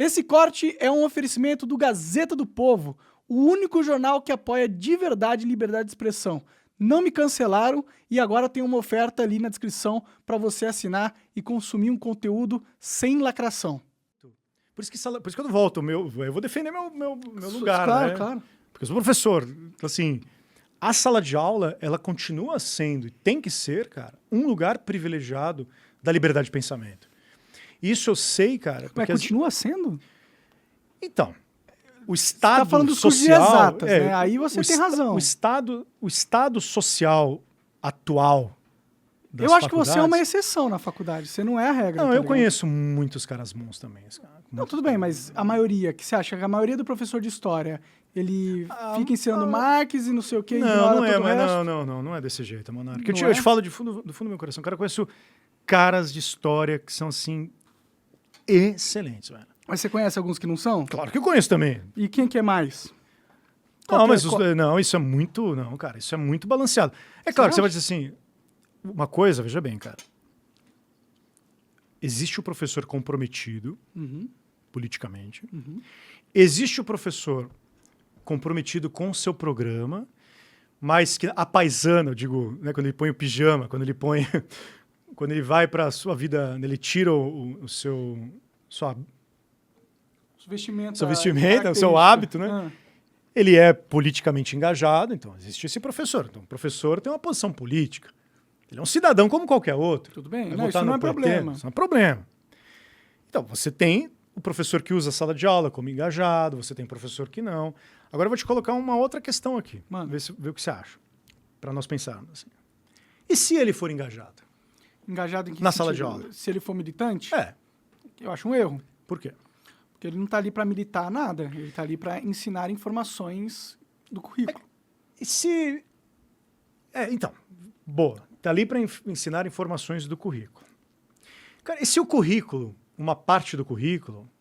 Esse corte é um oferecimento do Gazeta do Povo, o único jornal que apoia de verdade liberdade de expressão. Não me cancelaram e agora tem uma oferta ali na descrição para você assinar e consumir um conteúdo sem lacração. Por isso que quando eu volto, eu vou defender meu lugar, claro, né? Claro. Porque eu sou professor. Então, assim, a sala de aula, ela continua sendo, e tem que ser, cara, um lugar privilegiado da liberdade de pensamento. Isso eu sei, cara. Mas continua sendo? Então, o estado tá falando dos cursos de social... exatas, né? Aí você tem razão. O estado social atual das eu acho que faculdades... você é uma exceção na faculdade, você não é a regra. Não, tá eu ligado? conheço muitos caras bons também. Não, tudo bem, mas a maioria, que você acha que a maioria do professor de história, ele fica ensinando Marx e não sei o que, não é desse jeito, Monarca. Eu te falo do fundo do meu coração. Cara, eu conheço caras de história que são, assim, excelentes, velho. Mas você conhece alguns que não são? Claro que eu conheço também. E quem que é mais? Isso é muito... Não, cara, isso é muito balanceado. É claro que você vai dizer assim... Uma coisa, veja bem, cara. Existe o professor comprometido, politicamente. Existe o professor comprometido com o seu programa, mas que a paisana, eu digo, né, quando ele põe o pijama, quando ele vai para a sua vida, ele tira o seu vestimenta, o seu hábito, né? Ele é politicamente engajado, então existe esse professor. Então o professor tem uma posição política. Ele é um cidadão como qualquer outro. Tudo bem, isso não é problema. Isso não é problema. Então, você tem o professor que usa a sala de aula como engajado, você tem professor que não. Agora eu vou te colocar uma outra questão aqui. Mano. Ver o que você acha. Para nós pensarmos. Assim. E se ele for engajado? Engajado em que Na sentido? sala de aula. Se ele for militante? É. Eu acho um erro. Por quê? Porque ele não está ali para militar nada. Ele está ali para ensinar informações do currículo. E se... então, boa. Está ali para ensinar informações do currículo. Cara, e se o currículo, uma parte do currículo,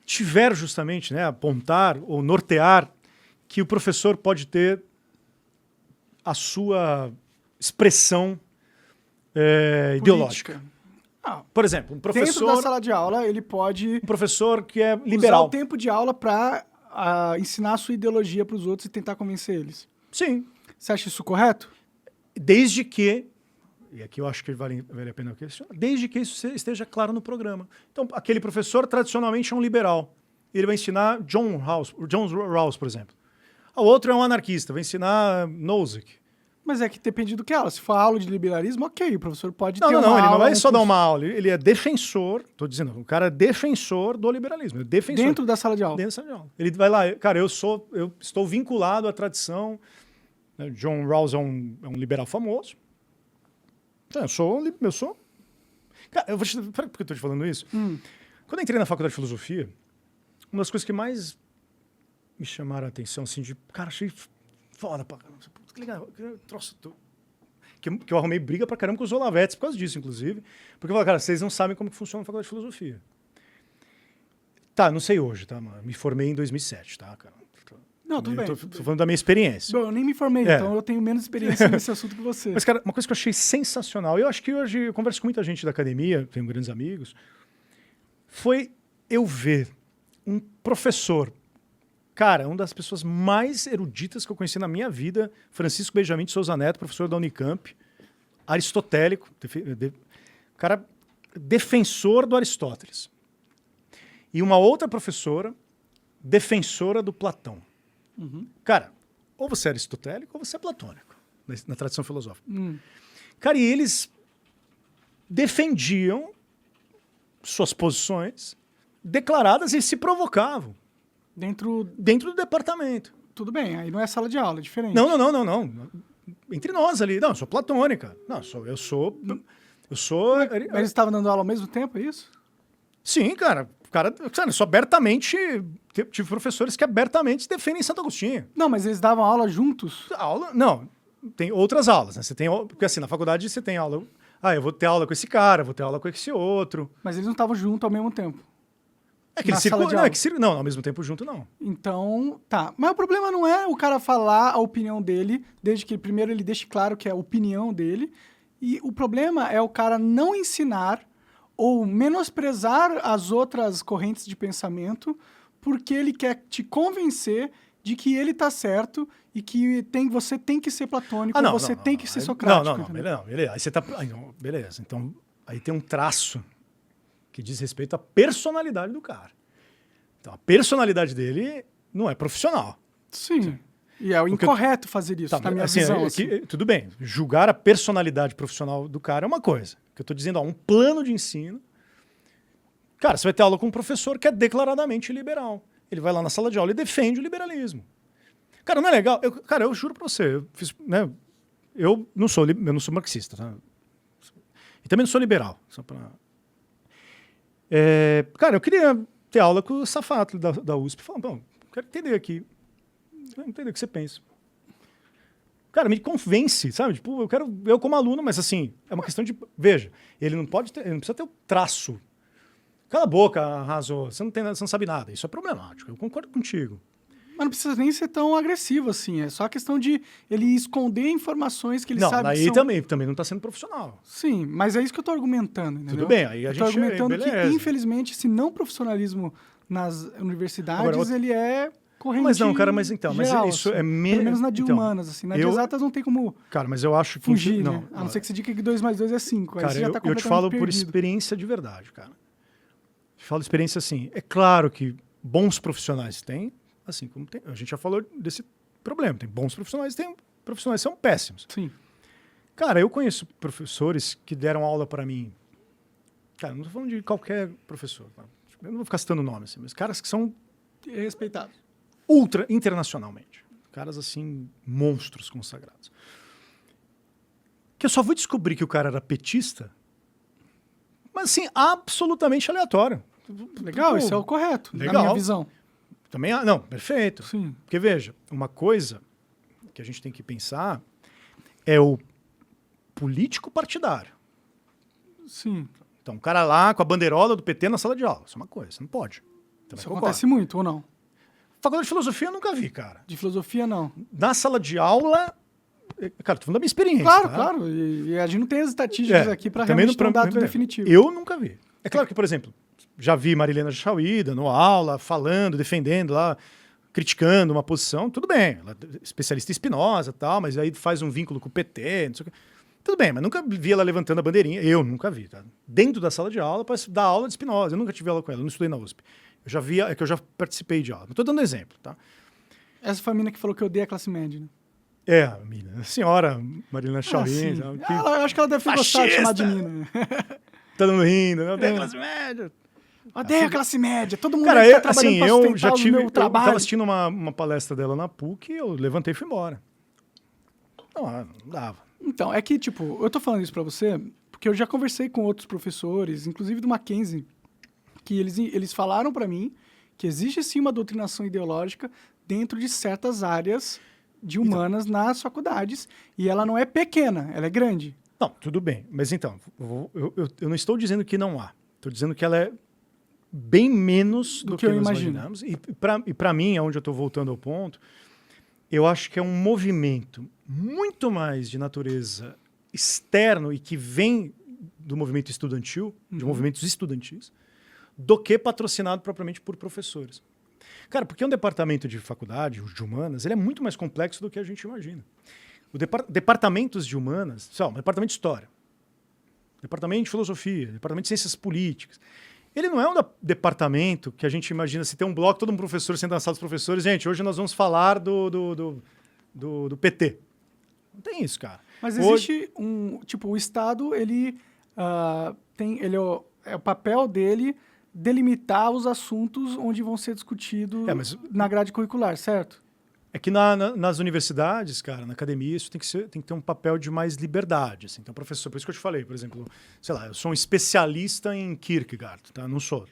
tiver justamente, né, apontar ou nortear que o professor pode ter a sua expressão ideológica? Por exemplo, um professor... Dentro da sala de aula, ele pode... Um professor que é liberal. Usar o tempo de aula para ensinar a sua ideologia para os outros e tentar convencer eles. Sim. Você acha isso correto? Desde que, e aqui eu acho que vale a pena questionar, desde que isso esteja claro no programa. Então, aquele professor tradicionalmente é um liberal. Ele vai ensinar John Rawls, por exemplo. O outro é um anarquista, vai ensinar Nozick. Mas é que depende do que é aula. Se for aula de liberalismo, ok, o professor pode ter uma uma aula. Não, ele não vai só dar uma aula, ele é defensor, estou dizendo, o cara é defensor do liberalismo. É defensor. Dentro da sala de aula. Dentro da sala de aula. Ele vai lá, cara, eu estou vinculado à tradição. John Rawls é um liberal famoso. Eu sou. Cara, por que eu estou te falando isso? Quando eu entrei na faculdade de filosofia, uma das coisas que mais me chamaram a atenção, assim, cara, achei foda pra caramba. Que legal, que eu arrumei briga pra caramba com os Olavetes por causa disso, inclusive. Porque eu falei, cara, vocês não sabem como que funciona a faculdade de filosofia. Tá, não sei hoje, tá, mano? Me formei em 2007, tá, cara? Não, tudo bem. Tô falando da minha experiência. Bom, eu nem me formei, então eu tenho menos experiência nesse assunto que você. Mas, cara, uma coisa que eu achei sensacional, eu acho que hoje eu converso com muita gente da academia, tenho grandes amigos, foi eu ver um professor, cara, uma das pessoas mais eruditas que eu conheci na minha vida, Francisco Benjamin de Souza Neto, professor da Unicamp, aristotélico, cara, defensor do Aristóteles. E uma outra professora, defensora do Platão. Cara, ou você é aristotélico ou você é platônico, na tradição filosófica. Cara, e eles defendiam suas posições declaradas e se provocavam. Dentro do departamento. Tudo bem, aí não é sala de aula, é diferente. Não. Entre nós ali. Não, eu sou platônica. Não, eu sou... Mas eles estavam dando aula ao mesmo tempo, é isso? Sim, cara, só abertamente... Tive professores que abertamente defendem Santo Agostinho. Não, mas eles davam aula juntos? Não, tem outras aulas, né? Porque assim, na faculdade você tem aula... eu vou ter aula com esse cara, vou ter aula com esse outro. Mas eles não estavam juntos ao mesmo tempo? Não, ao mesmo tempo junto não. Então, tá. Mas o problema não é o cara falar a opinião dele, desde que primeiro ele deixe claro que é a opinião dele. E o problema é o cara não ensinar ou menosprezar as outras correntes de pensamento porque ele quer te convencer de que ele tá certo e que você tem que ser platônico, você tem que ser socrático. Beleza. Aí você tá... não, beleza. Então, aí tem um traço que diz respeito à personalidade do cara. Então, a personalidade dele não é profissional. Sim. E é o incorreto fazer isso, na minha visão. Tudo bem, julgar a personalidade profissional do cara é uma coisa. Que eu tô dizendo, um plano de ensino. Cara, você vai ter aula com um professor que é declaradamente liberal. Ele vai lá na sala de aula e defende o liberalismo. Cara, não é legal? Eu juro pra você, eu não sou marxista, tá? E também não sou liberal. Só pra... cara, eu queria ter aula com o Safato da USP. Falando, bom, quero entender aqui. Quero entender o que você pensa. Cara, me convence, sabe? Tipo, eu como aluno, mas assim, é uma questão de... Veja, ele não precisa ter o traço. Cala a boca, arrasou. Você não sabe nada. Isso é problemático. Eu concordo contigo. Mas não precisa nem ser tão agressivo assim. É só a questão de ele esconder informações que ele sabe que são... também não está sendo profissional. Sim, mas é isso que eu estou argumentando, entendeu? Tudo bem, aí a gente... Estou argumentando que, infelizmente, esse não profissionalismo nas universidades, ele é corrente Mas não, cara, mas então... geral, mas isso assim, é menos... Pelo menos na de humanas, assim. Na de exatas não tem como... Cara, mas eu acho que... Fugir, né? A não ser que você diga que 2 mais 2 é 5. Cara, aí você já tá eu te falo por experiência de verdade, cara. Eu te falo de experiência assim. É claro que bons profissionais têm, assim como tem... A gente já falou desse problema. Tem bons profissionais, tem profissionais que são péssimos. Sim. Cara, eu conheço professores que deram aula para mim. Cara, não tô falando de qualquer professor. Tá? Eu não vou ficar citando nomes, assim, mas caras que são... respeitados. Ultra internacionalmente. Caras, assim, monstros consagrados. Que eu só fui descobrir que o cara era petista, mas, assim, absolutamente aleatório. Legal, isso é o correto, legal. Na minha visão. Também, não, perfeito. Sim. Porque, veja, uma coisa que a gente tem que pensar é o político partidário. Sim. Então, um cara lá com a bandeirola do PT na sala de aula. Isso é uma coisa, você não pode. Isso acontece muito, ou não? Faculdade de filosofia eu nunca vi, cara. De filosofia, não. Na sala de aula... Cara, tô falando da minha experiência. Claro, tá? Claro. E a gente não tem as estatísticas aqui para realmente ter um dado definitivo. Eu nunca vi. É claro que, por exemplo, já vi Marilena Chauída no aula, falando, defendendo lá, criticando uma posição. Tudo bem, ela é especialista em Spinoza e tal, mas aí faz um vínculo com o PT, não sei o quê. Tudo bem, mas nunca vi ela levantando a bandeirinha. Eu nunca vi, tá? Dentro da sala de aula, para dar aula de Spinoza. Eu nunca tive aula com ela, eu não estudei na USP. Eu já vi, eu já participei de aula. Não tô dando exemplo, tá? Essa foi a mina que falou que odeia a classe média, né? A senhora Marilena Chauída. Eu acho que ela deve ter gostado de chamar de mina. Todo mundo rindo, né? Odeia a classe média. Odeia a classe média. Todo mundo cara, tá trabalhando pra eu já tive, meu trabalho. Eu tava assistindo uma palestra dela na PUC e eu levantei e fui embora. Não dava. Então, é que, tipo, eu tô falando isso pra você porque eu já conversei com outros professores, inclusive do Mackenzie, que eles falaram pra mim que existe sim uma doutrinação ideológica dentro de certas áreas de humanas nas faculdades, e ela não é pequena, ela é grande. Não, tudo bem. Mas então, eu não estou dizendo que não há. Estou dizendo que ela é bem menos do que eu nós imagino. imaginamos. E para mim, é onde eu estou voltando ao ponto, eu acho que é um movimento muito mais de natureza externo e que vem do movimento estudantil, de movimentos estudantis, do que patrocinado propriamente por professores. Cara, porque um departamento de faculdade, de humanas, ele é muito mais complexo do que a gente imagina. Departamentos de humanas, departamento de história, departamento de filosofia, departamento de ciências políticas, ele não é um departamento que a gente imagina, se tem um bloco, todo um professor senta na sala dos professores, gente, hoje nós vamos falar do PT. Não tem isso, cara. Mas existe o Estado, é o papel dele delimitar os assuntos onde vão ser discutidos na grade curricular, certo? É que nas universidades, cara, na academia, isso tem que ter um papel de mais liberdade. Assim. Então, professor, por isso que eu te falei, por exemplo, sei lá, eu sou um especialista em Kierkegaard, tá? Não sou.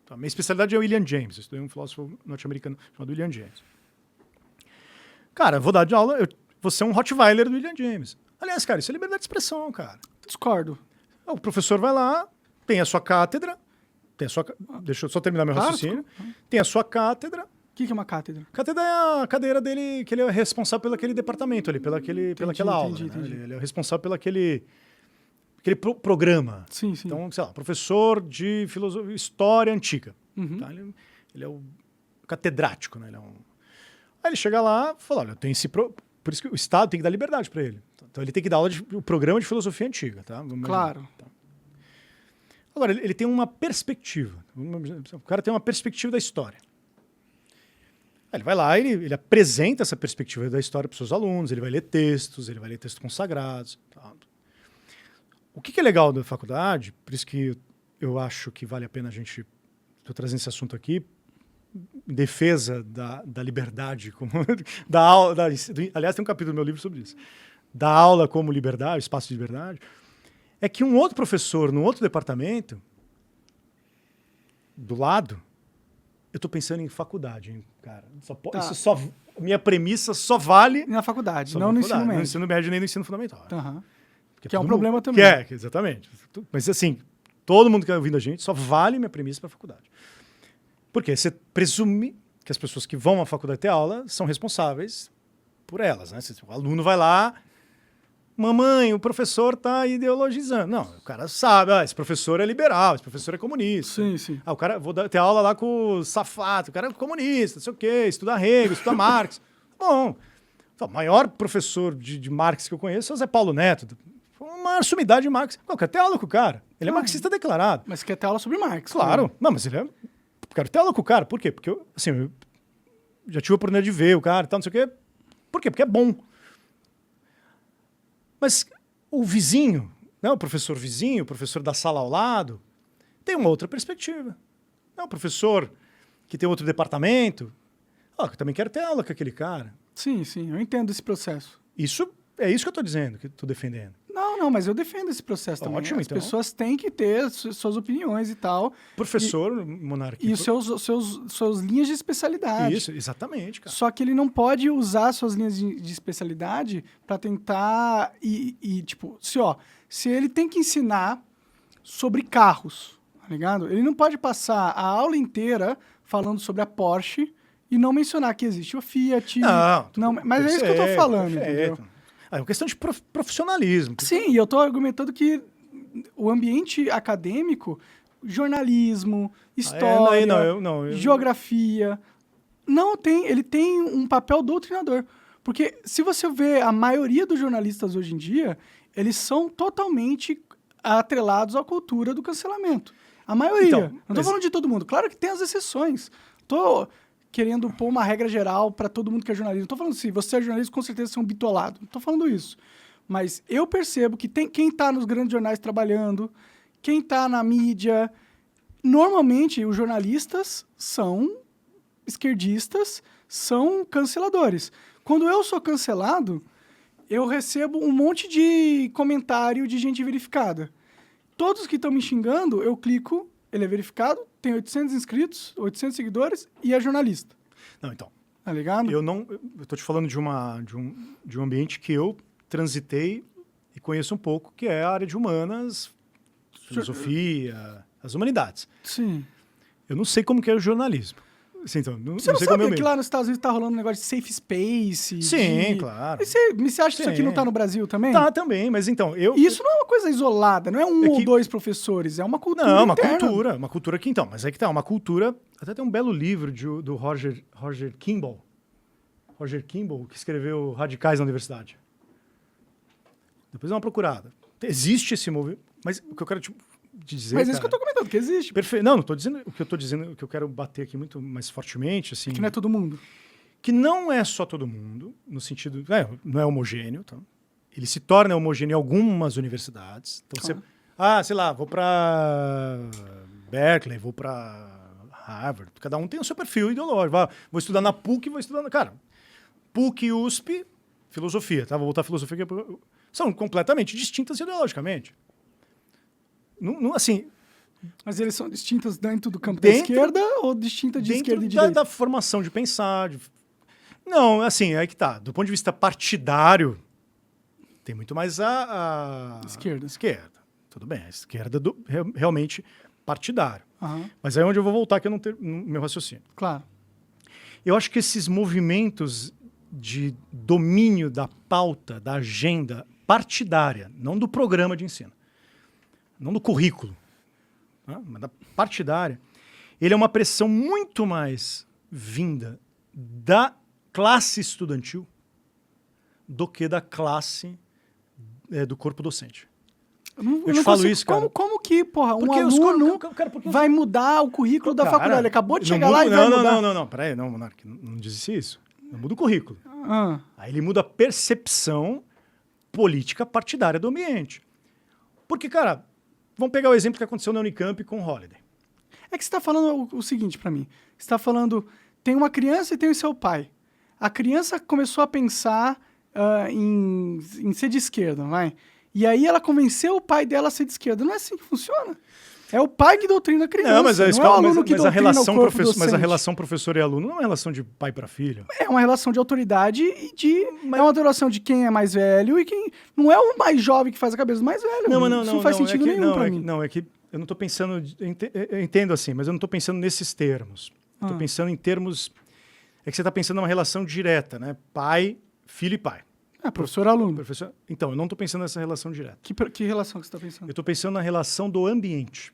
Tá? Minha especialidade é o William James, eu estudei um filósofo norte-americano chamado William James. Cara, eu vou dar de aula, vou ser um Rottweiler do William James. Aliás, cara, isso é liberdade de expressão, cara. Discordo. O professor vai lá, tem a sua cátedra, deixa eu só terminar meu raciocínio, tem a sua cátedra. O que é uma cátedra? Cátedra é a cadeira dele, que ele é responsável pelo aquele departamento ali, pelaquela aula. Entendi. Ele é responsável pelo aquele aquele programa. Sim, sim. Então, sei lá, professor de história antiga. Uhum. Tá? Ele é o catedrático, né? Aí ele chega lá e fala, olha, eu tenho por isso que o Estado tem que dar liberdade para ele. Então ele tem que dar aula o programa de filosofia antiga, tá? Claro. Tá. Agora, ele tem uma perspectiva. O cara tem uma perspectiva da história. Aí ele vai lá, ele apresenta essa perspectiva da história para os seus alunos, ele vai ler textos consagrados. Tá. O que é legal da faculdade, por isso que eu acho que vale a pena a gente... Estou trazendo esse assunto aqui, em defesa da liberdade, da aula. Aliás, tem um capítulo do meu livro sobre isso. Da aula como liberdade, espaço de liberdade. É que um outro professor, num outro departamento, do lado, eu estou pensando em faculdade, hein, cara. Minha premissa só vale... Na faculdade, só não no ensino médio. No ensino médio nem no ensino fundamental. Uhum. Que é um problema também. Exatamente. Mas assim, todo mundo que está ouvindo a gente só vale minha premissa para a faculdade. Porque você presume que as pessoas que vão à faculdade ter aula são responsáveis por elas, né? O aluno vai lá, mamãe, o professor está ideologizando. Não, o cara sabe, esse professor é liberal, esse professor é comunista. Sim, sim. O cara, vou ter aula lá com o Safato, o cara é comunista, não sei o quê, estuda Hegel, estuda Marx. Bom, o maior professor de Marx que eu conheço é o Zé Paulo Neto. Uma sumidade de Marx. Eu quero ter aula com o cara. Ele é marxista declarado. Mas quer ter aula sobre Marx. Claro. Né? Não, mas ele é... Quero ter aula com o cara. Por quê? Porque eu já tive a oportunidade de ver o cara e tal, não sei o quê. Por quê? Porque é bom. Mas o vizinho, né, o professor vizinho, o professor da sala ao lado, tem uma outra perspectiva. O professor que tem outro departamento, eu também quero ter aula com aquele cara. Sim, sim. Eu entendo esse processo. É isso que eu estou dizendo, que estou defendendo. Não, mas eu defendo esse processo também. Ótimo, As então. pessoas têm que ter suas opiniões e tal. Professor, monarca. E suas linhas de especialidade. Isso, exatamente, cara. Só que ele não pode usar suas linhas de especialidade para tentar tipo, se ele tem que ensinar sobre carros, tá ligado? Ele não pode passar a aula inteira falando sobre a Porsche e não mencionar que existe o Fiat. Não, mas é isso que eu tô falando, entendeu? É uma questão de profissionalismo. Sim, e eu tô argumentando que o ambiente acadêmico, jornalismo, história, geografia, ele tem um papel doutrinador. Porque se você vê a maioria dos jornalistas hoje em dia, eles são totalmente atrelados à cultura do cancelamento. A maioria. Então, não tô falando de todo mundo. Claro que tem as exceções. Tô querendo pôr uma regra geral para todo mundo que é jornalista. Não tô falando assim, você é jornalista, com certeza você é um bitolado. Não tô falando isso. Mas eu percebo que quem está nos grandes jornais trabalhando, quem está na mídia... Normalmente, os jornalistas são esquerdistas, são canceladores. Quando eu sou cancelado, eu recebo um monte de comentário de gente verificada. Todos que estão me xingando, eu clico, ele é verificado, tem 800 inscritos, 800 seguidores e é jornalista. Não, então. Tá ligado? Eu tô te falando de um ambiente que eu transitei e conheço um pouco, que é a área de humanas, filosofia, as humanidades. Sim. Eu não sei como que é o jornalismo. Assim, então, Você não sabe que lá nos Estados Unidos tá rolando um negócio de safe space? Sim, claro. E você acha que isso aqui não tá no Brasil também? Tá, também, mas então... Isso não é uma coisa isolada, não é ou dois professores, é uma cultura interna. Uma cultura que então, mas é que tá, uma cultura... Até tem um belo livro do Roger Kimball. Roger Kimball, que escreveu Radicais na Universidade. Depois dá uma procurada. Existe esse movimento, mas o que eu quero te dizer... Mas é isso que eu tô comentando, que existe. Perfeito. Não tô dizendo o que eu tô dizendo, o que eu quero bater aqui muito mais fortemente, assim... Que não é todo mundo. Que não é só todo mundo, no sentido... não é homogêneo, tá? Ele se torna homogêneo em algumas universidades. Então você... sei lá, vou para Berkeley, vou para Harvard. Cada um tem o seu perfil ideológico. Vou estudar na PUC, vou estudar... Cara, PUC e USP, filosofia, tá? Vou voltar à filosofia. São completamente distintas ideologicamente. Não, assim... Mas eles são distintas dentro do campo da esquerda ou distintas de esquerda e direita? Da formação de pensar. Não, assim, é que tá. Do ponto de vista partidário, tem muito mais a esquerda. Tudo bem, a esquerda realmente partidário. Uhum. Mas aí é onde eu vou voltar, que eu não tenho no meu raciocínio. Claro. Eu acho que esses movimentos de domínio da pauta, da agenda partidária, não do programa de ensino, não do currículo, mas da partidária, ele é uma pressão muito mais vinda da classe estudantil do que da classe do corpo docente. Eu te falo isso, cara. Como que, porra, um aluno vai mudar o currículo da faculdade? Ele acabou de chegar lá e vai mudar. Não, peraí, não, Monark, não disse isso. Não muda o currículo. Aí ele muda a percepção política partidária do ambiente. Porque, cara, vamos pegar o exemplo que aconteceu na Unicamp com o Holliday. É que você está falando o seguinte para mim. Você está falando, tem uma criança e tem o seu pai. A criança começou a pensar em ser de esquerda, vai? E aí ela convenceu o pai dela a ser de esquerda. Não é assim que funciona. É o pai que doutrina a criança. Não, mas a escola, não é o aluno que doutrina o corpo docente. Mas a relação professor e aluno não é uma relação de pai para filho. É uma relação de autoridade e de... É uma relação de quem é mais velho e quem... Não é o mais jovem que faz a cabeça do mais velho. Isso não faz sentido nenhum pra mim. Não, é que eu não tô pensando... Eu entendo assim, mas eu não tô pensando nesses termos. Eu tô pensando em termos... É que você tá pensando numa relação direta, né? Pai, filho e pai. Professor-aluno. Então, eu não tô pensando nessa relação direta. Que relação que você tá pensando? Eu tô pensando na relação do ambiente.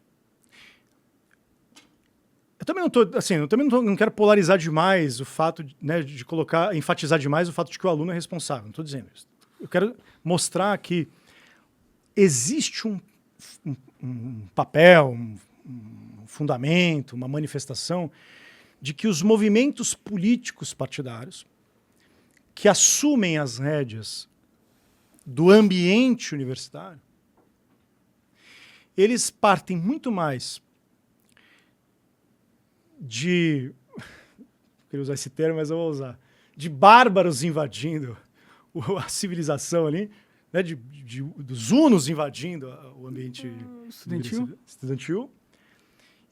Eu também não quero polarizar demais o fato de enfatizar demais o fato de que o aluno é responsável. Não estou dizendo isso. Eu quero mostrar que existe um papel, um fundamento, uma manifestação de que os movimentos políticos partidários que assumem as rédeas do ambiente universitário, eles partem muito mais queria usar esse termo, mas eu vou usar, de bárbaros invadindo a civilização ali, né, dos hunos invadindo o ambiente estudantil,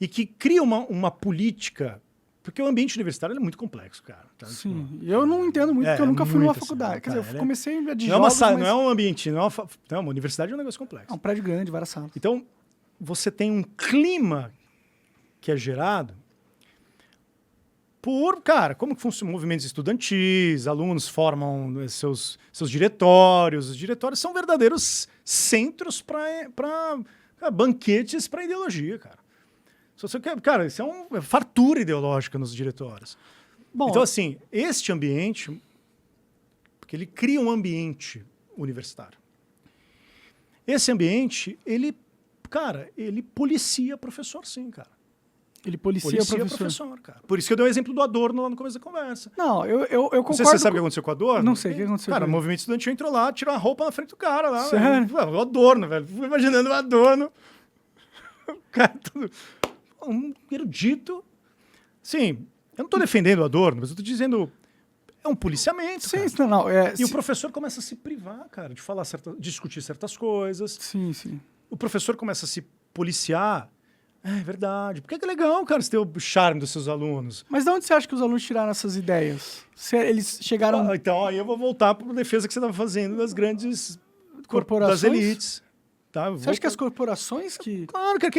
e que cria uma política, porque o ambiente universitário é muito complexo, cara. Tá? Sim, eu não entendo muito, porque eu nunca fui numa faculdade. Quer dizer, eu comecei de jogos, mas... Não é um ambiente, uma universidade é um negócio complexo. É um prédio grande, várias salas. Então, você tem um clima que é gerado como que funcionam movimentos estudantis, alunos formam seus diretórios. Os diretórios são verdadeiros centros para banquetes para ideologia, cara. Cara, isso é uma fartura ideológica nos diretórios. Bom, então, assim, este ambiente, porque ele cria um ambiente universitário. Esse ambiente, ele policia professor, sim, cara. Ele policia professor, cara. Por isso que eu dei o exemplo do Adorno lá no começo da conversa. Não, eu concordo. Você sabe o que aconteceu com o Adorno? Não sei o que aconteceu. Cara, o movimento estudantil entrou lá, tirou a roupa na frente do cara lá. Sério? O Adorno, velho. Fui imaginando o Adorno. O cara tudo... Um erudito. Sim, eu não tô defendendo o Adorno, mas eu tô dizendo... É um policiamento, sim, cara. não. E o professor começa a se privar, cara, de falar discutir certas coisas. Sim, sim. O professor começa a se policiar. É verdade. Porque é legal, cara, você ter o charme dos seus alunos. Mas de onde você acha que os alunos tiraram essas ideias? Eles chegaram... Então, aí eu vou voltar para a defesa que você estava fazendo das grandes corporações? Das elites. Tá? Você acha que as corporações que... Claro, cara,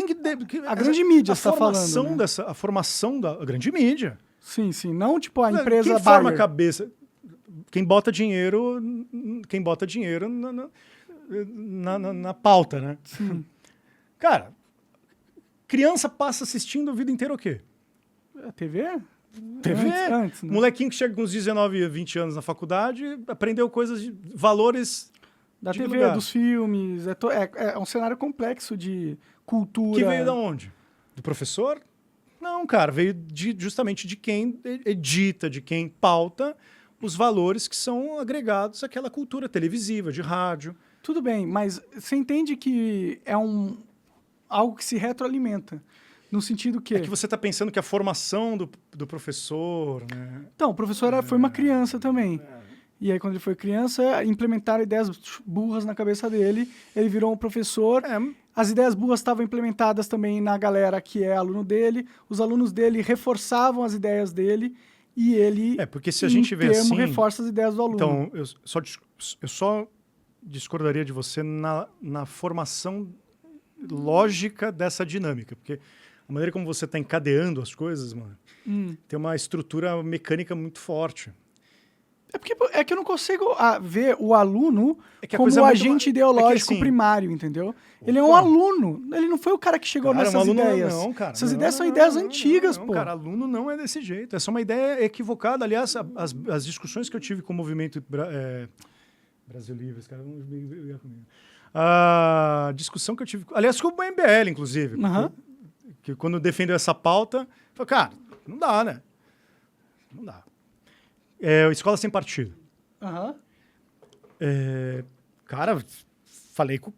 a grande mídia está falando, né? A formação da grande mídia. Sim, sim. Não, tipo, a empresa Quem forma a cabeça? Quem bota dinheiro na pauta, né? Sim. Cara... Criança passa assistindo a vida inteira o quê? A TV? TV. Antes, né? Molequinho que chega com uns 19, 20 anos na faculdade, aprendeu coisas de valores da de TV, lugar. Dos filmes. É um cenário complexo de cultura. Que veio de onde? Do professor? Não, cara, veio justamente de quem edita, de quem pauta os valores que são agregados àquela cultura televisiva, de rádio. Tudo bem, mas você entende que é algo que se retroalimenta, no sentido que... É que você está pensando que a formação do professor... Né? Então, o professor foi uma criança também. E aí, quando ele foi criança, implementaram ideias burras na cabeça dele, ele virou um professor. As ideias burras estavam implementadas também na galera que é aluno dele, os alunos dele reforçavam as ideias dele, e ele, porque se a gente vê assim, reforça as ideias do aluno. Então, eu só discordaria de você na formação lógica dessa dinâmica, porque a maneira como você está encadeando as coisas, mano, tem uma estrutura mecânica muito forte. É que eu não consigo ver o aluno É que a como coisa o é muito agente é que, ideológico assim, primário, entendeu? Ele é um opa. aluno. Ele não foi o cara que chegou Cara, um nessas aluno ideias. não, cara. Essas Não, ideias são não, ideias não, antigas, não, pô. cara, aluno não é desse jeito. Essa é uma ideia equivocada. Aliás, as discussões que eu tive com o movimento Brasil Livre, os caras vão brigar comigo. A discussão que eu tive, aliás, com o MBL, inclusive, Aham. que quando defendeu essa pauta, eu falei, cara, não dá, né? Não dá. Escola sem partido. Aham. Cara, falei com.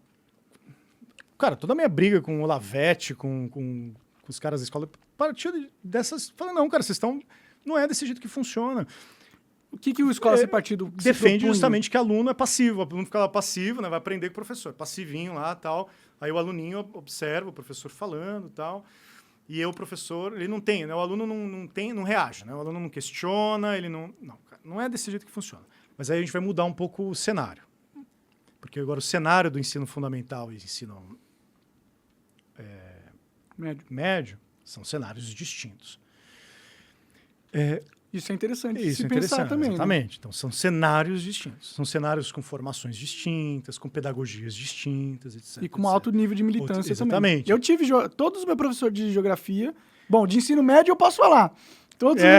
Cara, toda a minha briga com o Olavete, com os caras da escola, partiu dessas. Falei, não, cara, vocês estão. Não é desse jeito que funciona. O que o Escola Sem Partido se Defende propunha? justamente que aluno é passivo. O aluno fica lá passivo, né? Vai aprender com o professor. Passivinho lá tal. Aí o aluninho observa o professor falando tal. E o professor, ele não tem, né? O aluno não reage, né? O aluno não questiona, ele não. Não, cara, não é desse jeito que funciona. Mas aí a gente vai mudar um pouco o cenário. Porque agora o cenário do ensino fundamental e ensino médio são cenários distintos. Isso é interessante Isso se é pensar interessante, também. Né? exatamente. Então, são cenários distintos. São cenários com formações distintas, com pedagogias distintas, etc. E com um alto nível de militância Exatamente. também. Eu tive todos os meus professores de geografia. Bom, de ensino médio eu posso falar. Todos os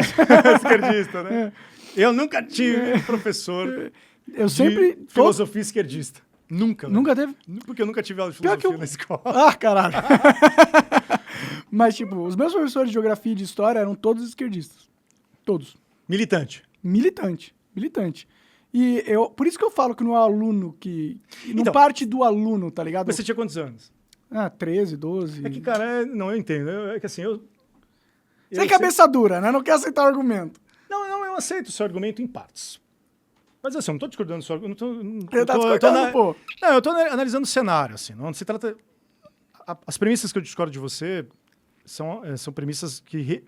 esquerdista, né? Eu nunca tive professor eu sempre de filosofia esquerdista. Nunca. Nunca velho. teve? Porque eu nunca tive aula de Pior que filosofia eu- na escola. Ah, caralho. Mas, tipo, os meus professores de geografia e de história eram todos esquerdistas. Todos. Militante. Militante. E por isso que eu falo que não é aluno que... Não Então, parte do aluno, tá ligado? Mas você tinha quantos anos? 13, 12... É que, cara, não, eu entendo. É que assim, Você é cabeça dura, né? Não quer aceitar o argumento. Não, eu aceito o seu argumento em partes. Mas assim, eu não estou discordando do seu argumento. Você tá discordando, pô. Não, eu estou analisando o cenário, assim. Não se trata... As premissas que eu discordo de você são premissas que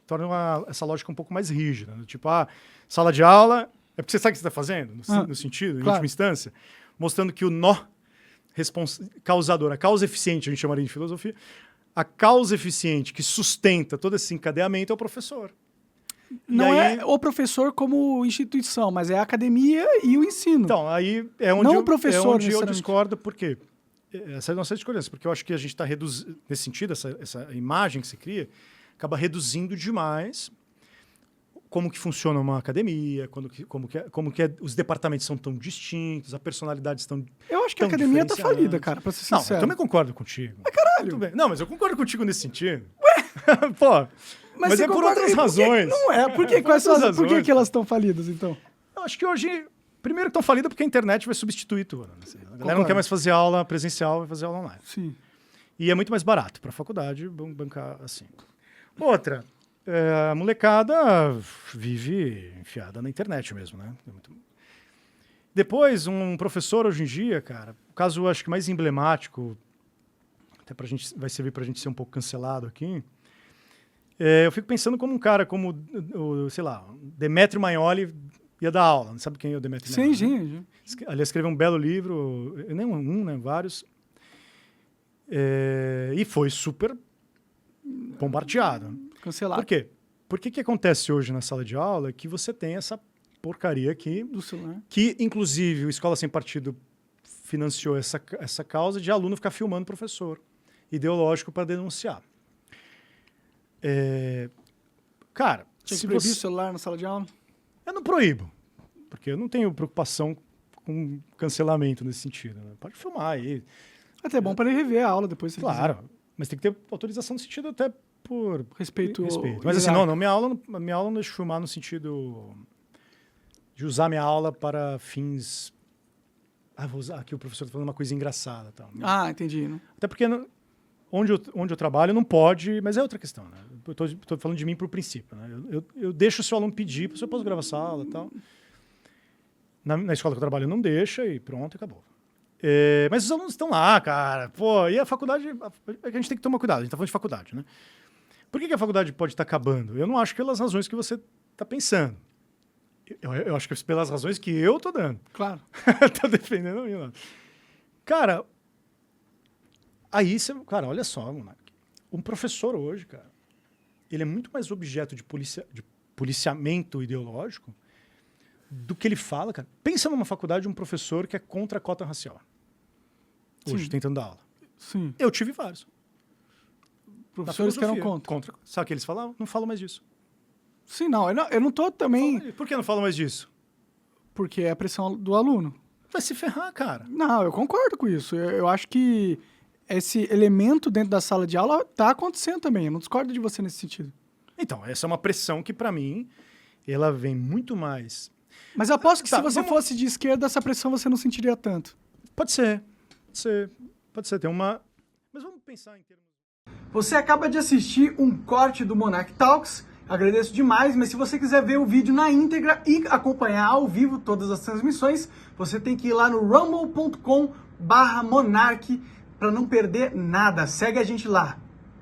tornam essa lógica um pouco mais rígida. Né? Tipo, sala de aula... É porque você sabe o que você está fazendo, no sentido, em claro. última instância, mostrando que o nó causador, a causa eficiente, a gente chamaria de filosofia, a causa eficiente que sustenta todo esse encadeamento é o professor. Não é o professor como instituição, mas é a academia e o ensino. Então, aí é onde, Não o professor, eu necessariamente. discordo, por quê? Essa é a nossa discordância, porque eu acho que a gente está reduzindo, nesse sentido, essa imagem que se cria, acaba reduzindo demais como que funciona uma academia, como que os departamentos são tão distintos, as personalidades estão Eu acho que a tão academia tá diferenciadas. falida, cara, pra ser Não, sincero. eu também concordo contigo. Mas caralho. Tudo bem. Não, mas eu concordo contigo nesse sentido. Pô, mas você é por concorda- outras e por que razões. Não é. Por que, Por quais são outras as- por que razões. que elas estão falidas, então? Eu acho que hoje, primeiro estão falidas porque a internet vai substituir tudo. Né? A galera não Concordo. quer mais fazer aula presencial, vai fazer aula online. Sim. E é muito mais barato para a faculdade bancar assim. Outra, a molecada vive enfiada na internet mesmo, né? Depois, um professor hoje em dia, cara, o caso acho que mais emblemático, até pra gente, vai servir pra gente ser um pouco cancelado aqui, eu fico pensando como um cara como, sei lá, Demetrio Magnoli ia dar aula. Sabe quem é o Demetrio Sim, Magnoli? Né? sim. Aliás, escreveu um belo livro, nem né? Vários. E foi super bombardeado. Cancelado. Por quê? Porque o que acontece hoje na sala de aula é que você tem essa porcaria aqui, Do celular. que inclusive o Escola Sem Partido financiou essa causa de aluno ficar filmando o professor, ideológico para denunciar. Cara, Tinha que se proibir o você... celular na sala de aula? Eu não proíbo, porque eu não tenho preocupação com cancelamento nesse sentido. Né? Pode filmar aí. Até é bom para ele rever a aula depois. Se ele Claro, mas tem que ter autorização no sentido até por Respeito. Mas assim, não, minha aula não deixa eu filmar no sentido de usar minha aula para fins... vou usar aqui, o professor está falando uma coisa engraçada. Tal. Ah, entendi. Né? Até porque onde eu trabalho não pode, mas é outra questão. Né? Eu estou falando de mim por princípio. Né? Eu deixo o seu aluno pedir, eu posso gravar essa aula e tal. Na escola que eu trabalho não deixa e pronto, acabou. Mas os alunos estão lá, cara. Pô, e a faculdade... A gente tem que tomar cuidado, a gente está falando de faculdade, né? Por que a faculdade pode estar acabando? Eu não acho que pelas razões que você está pensando. Eu acho que é pelas razões que eu estou dando. Claro. Tô defendendo a minha. Cara, aí você... Cara, olha só, Monark. Um professor hoje, cara, ele é muito mais objeto de policiamento ideológico do que ele fala, cara. Pensa numa faculdade de um professor que é contra a cota racial. Hoje, Sim. tentando dar aula. Sim. Eu tive vários. Professores que eram filosofia. contra. Sabe o que eles falavam? Não falo mais disso. Sim, não. Eu não tô também... Por que não falo mais disso? Porque é a pressão do aluno. Vai se ferrar, cara. Não, eu concordo com isso. Eu acho que esse elemento dentro da sala de aula tá acontecendo também. Eu não discordo de você nesse sentido. Então, essa é uma pressão que, pra mim, ela vem muito mais... Mas eu aposto que Tá, se você vamos- fosse de esquerda, essa pressão você não sentiria tanto. Pode ser. Pode ser. Tem uma... Mas vamos pensar em termos... Você acaba de assistir um corte do Monarch Talks. Agradeço demais, mas se você quiser ver o vídeo na íntegra e acompanhar ao vivo todas as transmissões, você tem que ir lá no rumble.com/monarch para não perder nada. Segue a gente lá.